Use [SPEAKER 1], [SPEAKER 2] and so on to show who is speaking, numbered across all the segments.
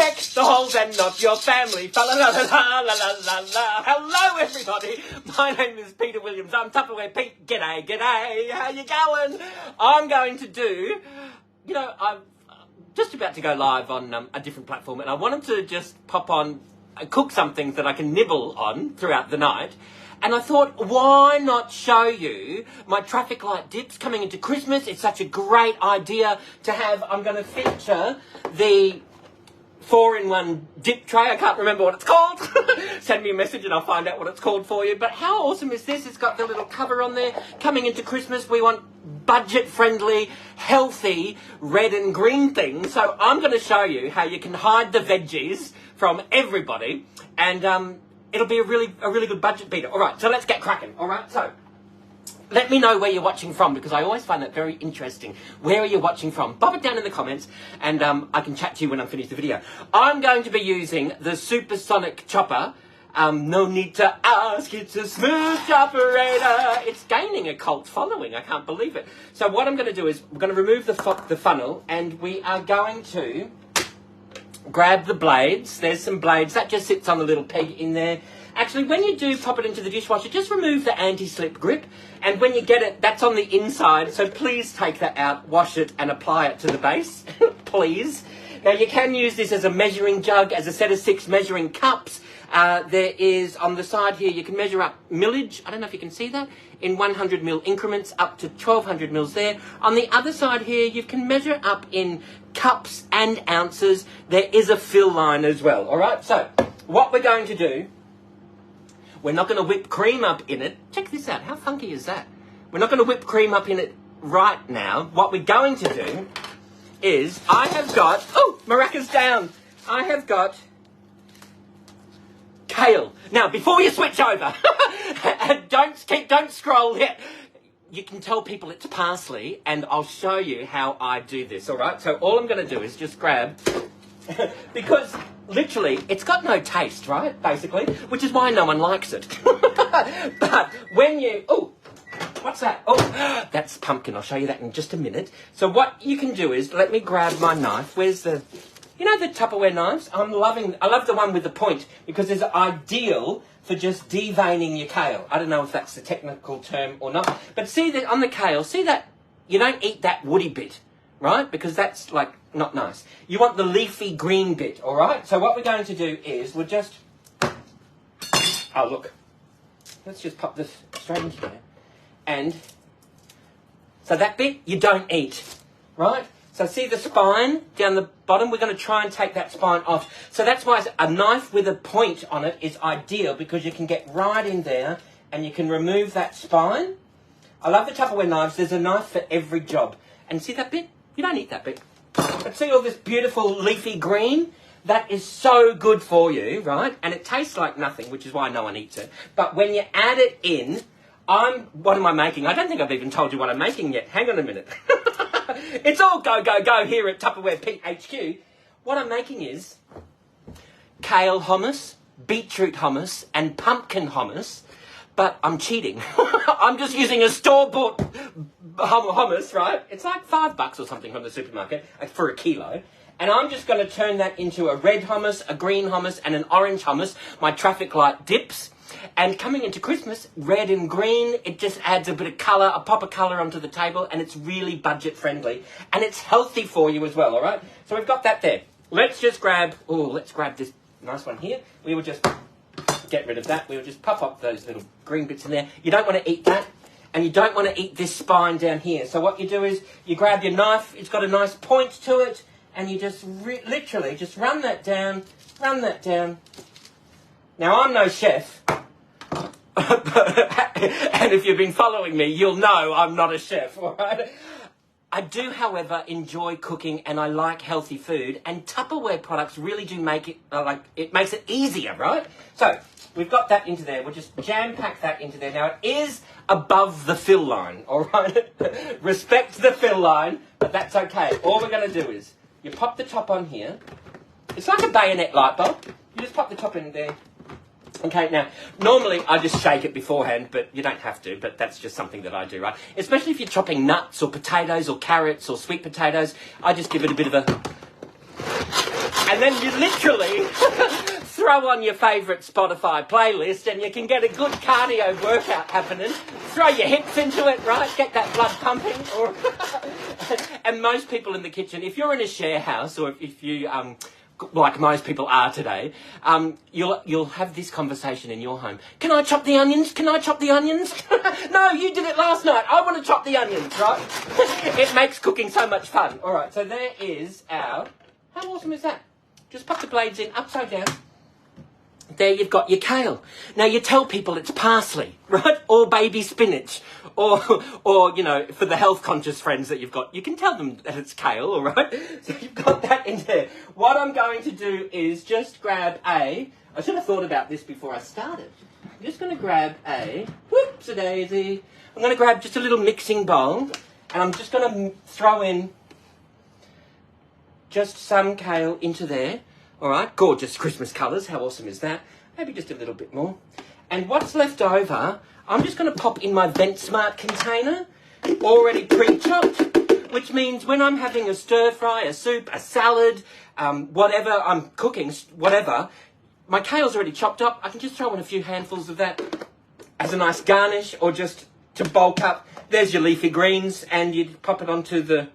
[SPEAKER 1] check the holes and not your family. Fa la la la la la la la. Hello, everybody. My name is Peter Williams. I'm Tupperware Pete. G'day, g'day. How you going? I'm going to do, I'm just about to go live on a different platform, and I wanted to just pop on, cook some things that I can nibble on throughout the night. And I thought, why not show you my traffic light dips coming into Christmas? It's such a great idea to have. I'm going to feature the 4-in-1 dip tray. I can't remember what it's called. Send me a message and I'll find out what it's called for you. But how awesome is this? It's got the little cover on there. Coming into Christmas, we want budget-friendly, healthy red and green things. So I'm going to show you how you can hide the veggies from everybody, and it'll be a really good budget beater. All right, so let's get cracking. All right, so let me know where you're watching from, because I always find that very interesting. Where are you watching from? Pop it down in the comments, and I can chat to you when I'm finished the video. I'm going to be using the supersonic chopper. No need to ask, it's a smooth choperator. It's gaining a cult following, I can't believe it. So what I'm going to do is, we're going to remove the funnel, and we are going to grab the blades. There's some blades. That just sits on the little peg in there. Actually, when you do pop it into the dishwasher, just remove the anti-slip grip. And when you get it, that's on the inside. So please take that out, wash it, and apply it to the base. Please. Now, you can use this as a measuring jug, as a set of 6 measuring cups. There is, on the side here, you can measure up millage. I don't know if you can see that. In 100 ml increments, up to 1200 mils there. On the other side here, you can measure up in cups and ounces. There is a fill line as well. All right, so what we're going to do, we're not going to whip cream up in it. Check this out. How funky is that? We're not going to whip cream up in it right now. What we're going to do is, I have got, oh, maracas down. I have got kale. Now, before you switch over, don't scroll yet. You can tell people it's parsley, and I'll show you how I do this, all right? So all I'm going to do is just grab, because literally it's got no taste, right, basically, which is why no one likes it. But when you, oh, what's that? Oh, that's pumpkin. I'll show you that in just a minute. So what you can do is, let me grab my knife. Where's the, the Tupperware knives? I love the one with the point, because it's ideal for just deveining your kale. I don't know if that's the technical term or not. But see that on the kale, see that you don't eat that woody bit, right? Because that's, like, not nice. You want the leafy green bit, all right? So what we're going to do is we'll just, oh, look. Let's just pop this straight into there. And so that bit you don't eat, right? So see the spine down the bottom? We're going to try and take that spine off. So that's why a knife with a point on it is ideal, because you can get right in there and you can remove that spine. I love the Tupperware knives. There's a knife for every job. And see that bit? You don't eat that bit. But see all this beautiful leafy green? That is so good for you, right? And it tastes like nothing, which is why no one eats it. But when you add it in, what am I making? I don't think I've even told you what I'm making yet. Hang on a minute. It's all go, go, go here at Tupperware Pete HQ. What I'm making is kale hummus, beetroot hummus, and pumpkin hummus. But I'm cheating. I'm just using a store-bought hummus, right? It's like $5 or something from the supermarket for a kilo. And I'm just going to turn that into a red hummus, a green hummus, and an orange hummus. My traffic light dips. And coming into Christmas, red and green, it just adds a bit of colour, a pop of colour onto the table, and it's really budget-friendly. And it's healthy for you as well, all right? So we've got that there. Let's just grab, let's grab this nice one here. We will just get rid of that. We will just pop up those little green bits in there. You don't want to eat that, and you don't want to eat this spine down here. So what you do is, you grab your knife, it's got a nice point to it, and you just literally just run that down. Now, I'm no chef. And if you've been following me, you'll know I'm not a chef, all right? I do, however, enjoy cooking, and I like healthy food, and Tupperware products really do make it, it makes it easier, right? So, we've got that into there. We'll just jam-pack that into there. Now, it is above the fill line, all right? Respect the fill line, but that's okay. All we're going to do is, you pop the top on here. It's like a bayonet light bulb. You just pop the top in there. Okay, now, normally I just shake it beforehand, but you don't have to, but that's just something that I do, right? Especially if you're chopping nuts or potatoes or carrots or sweet potatoes, I just give it a bit of a And then you literally throw on your favourite Spotify playlist and you can get a good cardio workout happening. Throw your hips into it, right? Get that blood pumping. And most people in the kitchen, if you're in a share house or if you, like most people are today, you'll have this conversation in your home. Can I chop the onions? Can I chop the onions? No, you did it last night. I want to chop the onions, right? It makes cooking so much fun. All right, so there is our... How awesome is that? Just pop the blades in, upside down. There you've got your kale. Now you tell people it's parsley, right? Or baby spinach. Or you know, for the health conscious friends that you've got, you can tell them that it's kale, all right? So you've got that in there. What I'm going to do is just grab I should have thought about this before I started. I'm just going to grab whoops-a-daisy. I'm going to grab just a little mixing bowl and I'm just going to throw in just some kale into there. All right, gorgeous Christmas colours. How awesome is that? Maybe just a little bit more. And what's left over, I'm just going to pop in my VentSmart container, already pre-chopped, which means when I'm having a stir-fry, a soup, a salad, whatever I'm cooking, whatever, my kale's already chopped up. I can just throw in a few handfuls of that as a nice garnish or just to bulk up. There's your leafy greens and you pop it onto the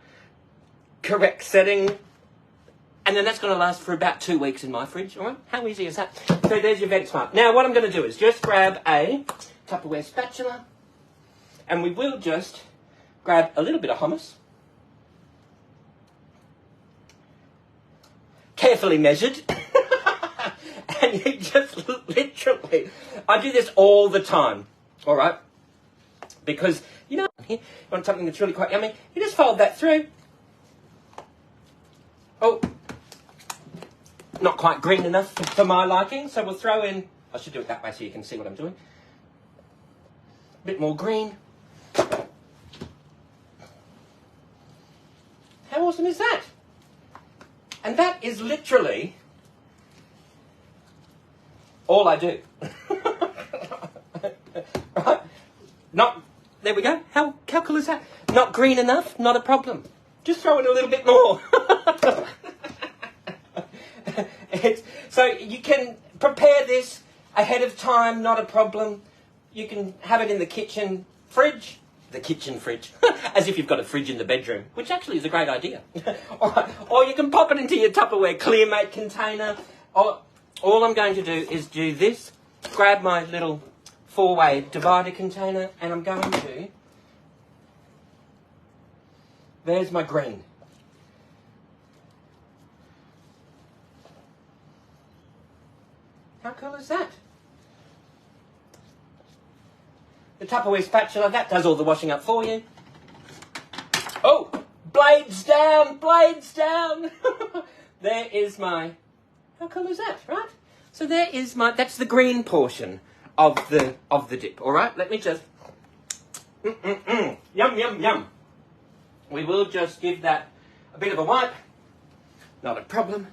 [SPEAKER 1] correct setting. And then that's going to last for about 2 weeks in my fridge, all right? How easy is that? So there's your VentSmart. Now, what I'm going to do is just grab a Tupperware spatula, and we will just grab a little bit of hummus. Carefully measured. And you just literally... I do this all the time, all right? Because, you know, you want something that's really quite yummy, you just fold that through. Oh... Not quite green enough for my liking, so we'll throw in... I should do it that way so you can see what I'm doing. A bit more green. How awesome is that? And that is literally all I do. Right? Not... There we go. How cool is that? Not green enough? Not a problem. Just throw in a little bit more. So you can prepare this ahead of time, not a problem. You can have it in the kitchen fridge, as if you've got a fridge in the bedroom, which actually is a great idea. Or you can pop it into your Tupperware Clearmate container. All I'm going to do is do this, grab my little 4-way divider container, and I'm going to... There's my green. How cool is that? The Tupperware spatula, that does all the washing up for you. Oh, blades down, blades down. There is my... How cool is that, right? So there is my... That's the green portion of the dip, all right? Let me just... Yum, yum, yum. We will just give that a bit of a wipe. Not a problem.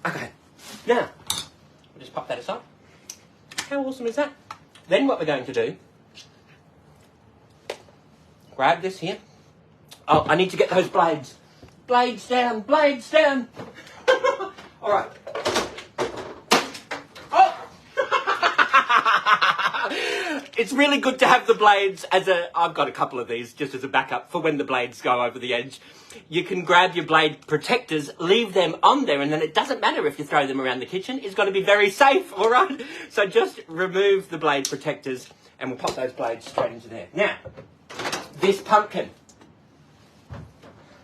[SPEAKER 1] Okay, now... We'll just pop that aside. How awesome is that? Then what we're going to do, grab this here. Oh, I need to get those blades. Blades down, blades down. All right. Oh! It's really good to have the blades as a... I've got a couple of these just as a backup for when the blades go over the edge. You can grab your blade protectors, leave them on there, and then it doesn't matter if you throw them around the kitchen. It's got to be very safe, all right? So just remove the blade protectors, and we'll pop those blades straight into there. Now, this pumpkin.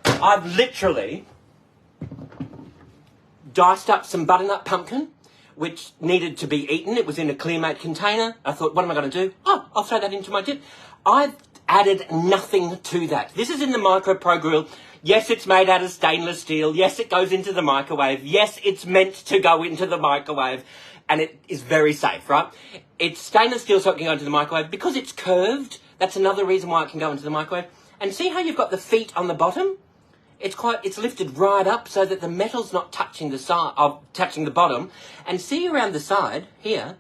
[SPEAKER 1] I've literally diced up some butternut pumpkin, which needed to be eaten. It was in a Clearmate container. I thought, what am I going to do? Oh, I'll throw that into my dip. I've added nothing to that. This is in the Micro Pro Grill. Yes, it's made out of stainless steel. Yes, it goes into the microwave. Yes, it's meant to go into the microwave. And it is very safe, right? It's stainless steel so it can go into the microwave. Because it's curved, that's another reason why it can go into the microwave. And see how you've got the feet on the bottom? It's lifted right up so that the metal's not touching the side, touching the bottom. And see around the side here,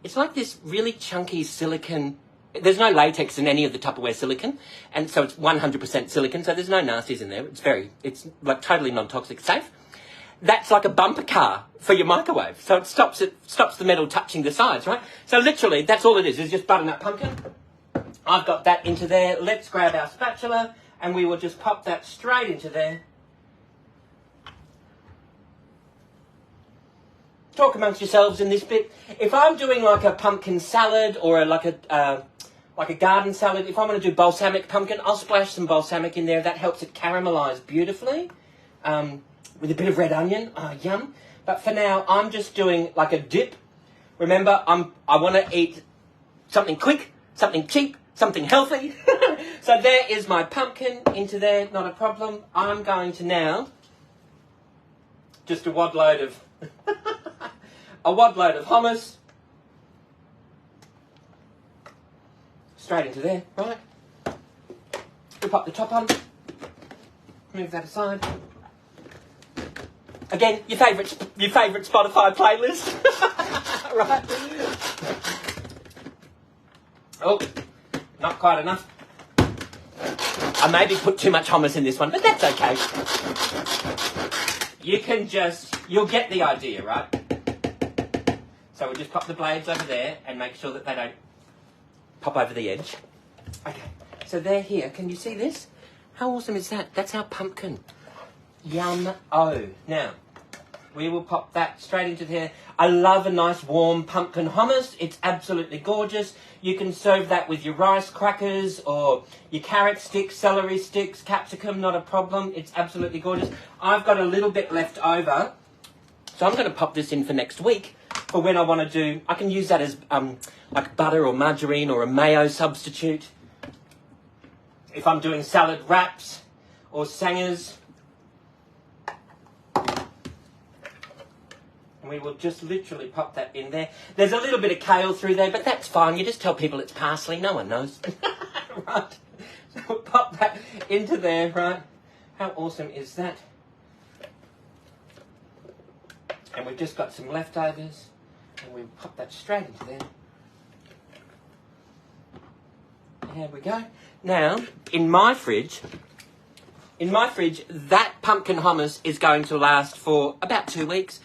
[SPEAKER 1] it's like this really chunky silicone. There's no latex in any of the Tupperware silicone, and so it's 100% silicone. So there's no nasties in there. It's like totally non-toxic, safe. that's like a bumper car for your microwave. So it stops the metal touching the sides, right? So literally, that's all it is just butternut pumpkin. I've got that into there. Let's grab our spatula and we will just pop that straight into there. Talk amongst yourselves in this bit. If I'm doing like a pumpkin salad or like a garden salad, if I'm going to do balsamic pumpkin, I'll splash some balsamic in there. That helps it caramelise beautifully with a bit of red onion. Yum. But for now, I'm just doing like a dip. Remember, I want to eat something quick, something cheap, something healthy. So there is my pumpkin into there, not a problem. I'm going to now just a wad load of hummus. Straight into there, right? We pop the top on. Move that aside. Again, your favourite Spotify playlist. Right? Oh, not quite enough. I maybe put too much hummus in this one, but that's okay. You'll get the idea, right? So we'll just pop the blades over there and make sure that they don't pop over the edge. Okay, so they're here. Can you see this? How awesome is that? That's our pumpkin. Yum-o. Now, we will pop that straight into there. I love a nice warm pumpkin hummus. It's absolutely gorgeous. You can serve that with your rice crackers or your carrot sticks, celery sticks, capsicum, not a problem. It's absolutely gorgeous. I've got a little bit left over, so I'm going to pop this in for next week for when I want to do... I can use that as like butter or margarine or a mayo substitute. If I'm doing salad wraps or sangers. And we will just literally pop that in there. There's a little bit of kale through there, but that's fine. You just tell people it's parsley. No one knows. Right. So we'll pop that into there, right? How awesome is that? And we've just got some leftovers. And we'll pop that straight into there. There we go. Now, in my fridge, that pumpkin hummus is going to last for about 2 weeks.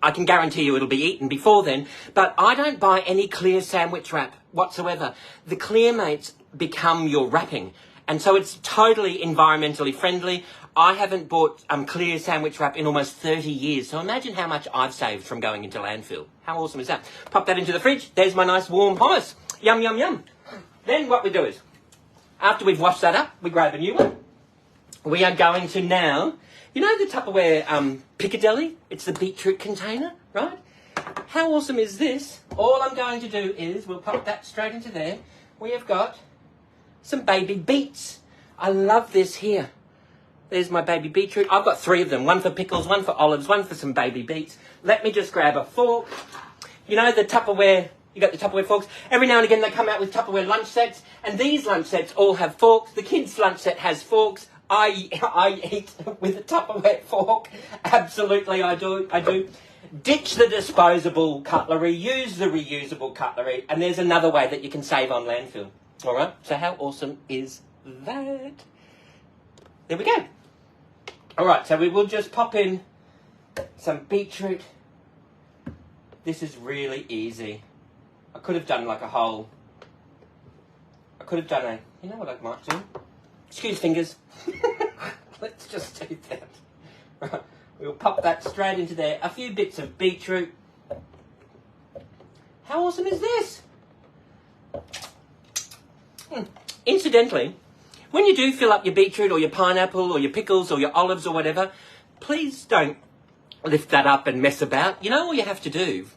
[SPEAKER 1] I can guarantee you it'll be eaten before then, but I don't buy any clear sandwich wrap whatsoever. The clear mates become your wrapping, and so it's totally environmentally friendly. I haven't bought clear sandwich wrap in almost 30 years, so imagine how much I've saved from going into landfill. How awesome is that? Pop that into the fridge. There's my nice warm hummus. Yum, yum, yum. Then what we do is, after we've washed that up, we grab a new one. We are going to now, you know the Tupperware Piccadilly? It's the beetroot container, right? How awesome is this? All I'm going to do is, we'll pop that straight into there. We have got some baby beets. I love this here. There's my baby beetroot. I've got 3 of them. One for pickles, one for olives, one for some baby beets. Let me just grab a fork. You know the Tupperware... You got the Tupperware forks. Every now and again they come out with Tupperware lunch sets, and these lunch sets all have forks. The kids' lunch set has forks. I eat with a Tupperware fork. Absolutely, I do. Ditch the disposable cutlery. Use the reusable cutlery. And there's another way that you can save on landfill. All right. So how awesome is that? There we go. All right. So we will just pop in some beetroot. This is really easy. I could have done like a whole... You know what I might do? Excuse fingers. Let's just do that. Right. We'll pop that straight into there. A few bits of beetroot. How awesome is this? Incidentally, when you do fill up your beetroot or your pineapple or your pickles or your olives or whatever, please don't lift that up and mess about. You know all you have to do?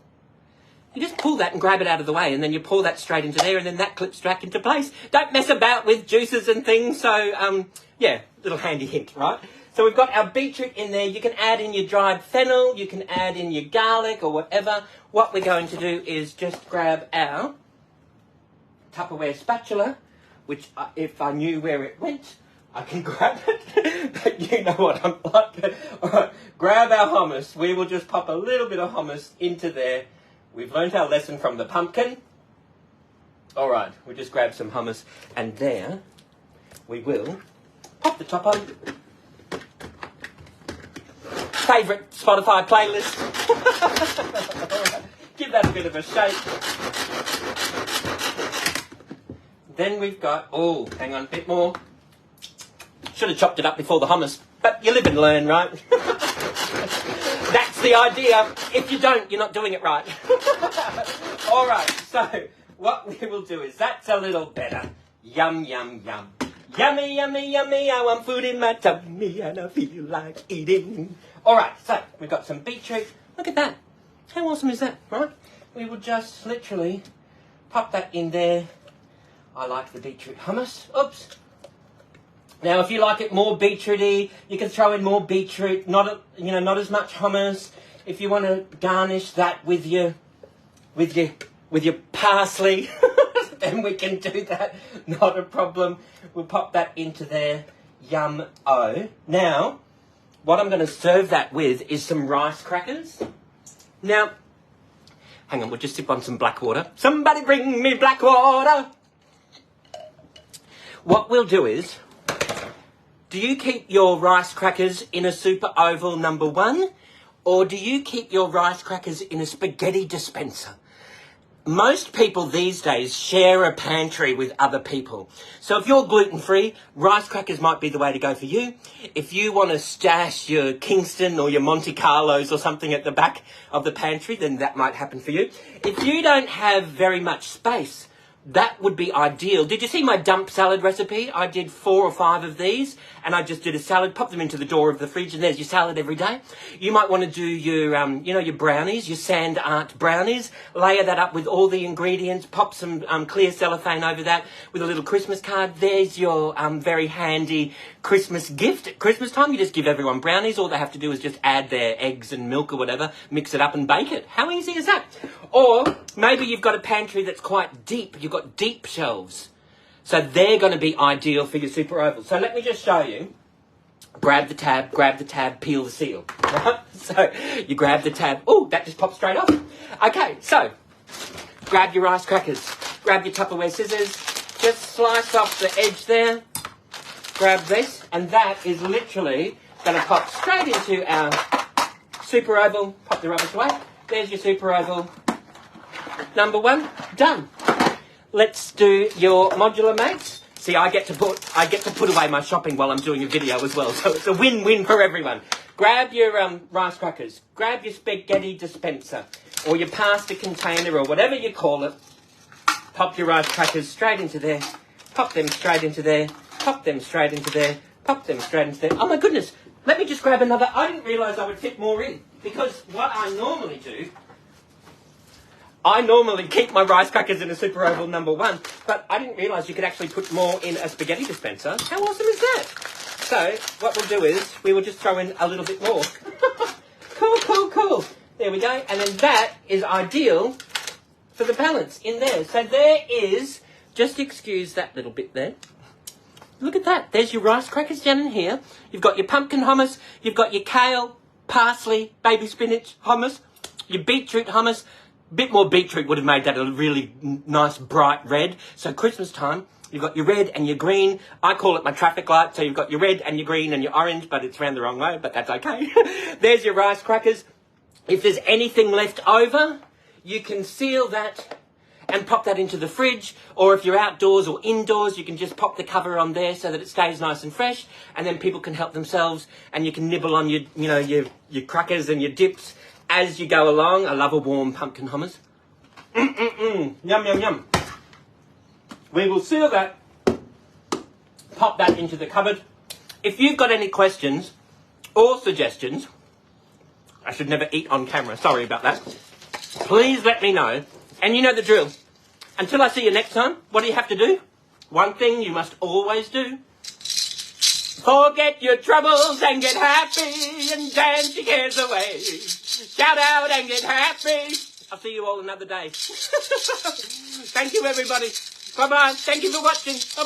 [SPEAKER 1] You just pull that and grab it out of the way, and then you pour that straight into there, and then that clips back into place. Don't mess about with juices and things. So, yeah, little handy hint, right? So we've got our beetroot in there. You can add in your dried fennel. You can add in your garlic or whatever. What we're going to do is just grab our Tupperware spatula, which if I knew where it went, I can grab it. But you know what I'm like. All right, grab our hummus. We will just pop a little bit of hummus into there. We've learnt our lesson from the pumpkin. All right, we just grab some hummus, and there we will pop the top on. favourite Spotify playlist. Alright, give that a bit of a shake. Then we've got, oh, hang on, a bit more. Should have chopped it up before the hummus, but you live and learn, right? That's the idea. If you don't, you're not doing it right. All right, so what we will do is, that's a little better. Yum, yum, yum. Yummy, yummy, yummy, I want food in my tummy and I feel like eating. All right, so we've got some beetroot. Look at that. How awesome is that, right? We will just literally pop that in there. I like the beetroot hummus. Oops. Now, if you like it more beetrooty, you can throw in more beetroot, not as much hummus. If you want to garnish that with your parsley, then we can do that. Not a problem. We'll pop that into there. Yum-o. Now, what I'm going to serve that with is some rice crackers. Now, hang on, we'll just sip on some black water. Somebody bring me black water. What we'll do is, do you keep your rice crackers in a super oval number 1, or do you keep your rice crackers in a spaghetti dispenser? Most people these days share a pantry with other people. So if you're gluten-free, rice crackers might be the way to go for you. If you want to stash your Kingston or your Monte Carlos or something at the back of the pantry, then that might happen for you. If you don't have very much space, that would be ideal. Did you see my dump salad recipe? I did 4 or 5 of these, and I just did a salad, pop them into the door of the fridge, and there's your salad every day. You might want to do your, your brownies, your sand art brownies. Layer that up with all the ingredients, pop some clear cellophane over that with a little Christmas card. There's your very handy Christmas gift. At Christmas time, you just give everyone brownies. All they have to do is just add their eggs and milk or whatever, mix it up and bake it. How easy is that? Or maybe you've got a pantry that's quite deep. You've got deep shelves. So they're going to be ideal for your super oval. So let me just show you. Grab the tab, peel the seal. So you grab the tab. Oh, that just popped straight off. Okay, so grab your rice crackers. Grab your Tupperware scissors. Just slice off the edge there. Grab this. And that is literally going to pop straight into our super oval. Pop the rubbish away. There's your super oval. Number 1, done. Let's do your modular mates. See, I get to put away my shopping while I'm doing a video as well, so it's a win-win for everyone. Grab your rice crackers, grab your spaghetti dispenser, or your pasta container, or whatever you call it. Pop your rice crackers straight into there, pop them straight into there, pop them straight into there, pop them straight into there. Oh my goodness, let me just grab another. I didn't realise I would fit more in, because what I normally do, I normally keep my rice crackers in a super oval number 1, but I didn't realise you could actually put more in a spaghetti dispenser. How awesome is that? So, what we'll do is, we will just throw in a little bit more. Cool, cool, cool. There we go. And then that is ideal for the balance in there. So there is, just excuse that little bit there. Look at that. There's your rice crackers down in here. You've got your pumpkin hummus. You've got your kale, parsley, baby spinach hummus, your beetroot hummus. Bit more beetroot would have made that a really nice bright red. So Christmas time, you've got your red and your green. I call it my traffic light. So you've got your red and your green and your orange, but it's round the wrong way, but that's okay. There's your rice crackers. If there's anything left over, you can seal that and pop that into the fridge. Or if you're outdoors or indoors, you can just pop the cover on there so that it stays nice and fresh. And then people can help themselves and you can nibble on your crackers and your dips as you go along. I love a warm pumpkin hummus. Yum, yum, yum. We will seal that, pop that into the cupboard. If you've got any questions or suggestions, I should never eat on camera, sorry about that, please let me know. And you know the drill. Until I see you next time, what do you have to do? One thing you must always do. Forget your troubles and get happy and dance your cares away. Shout out and get happy. I'll see you all another day. Thank you, everybody. Bye-bye. Thank you for watching. Bye-bye.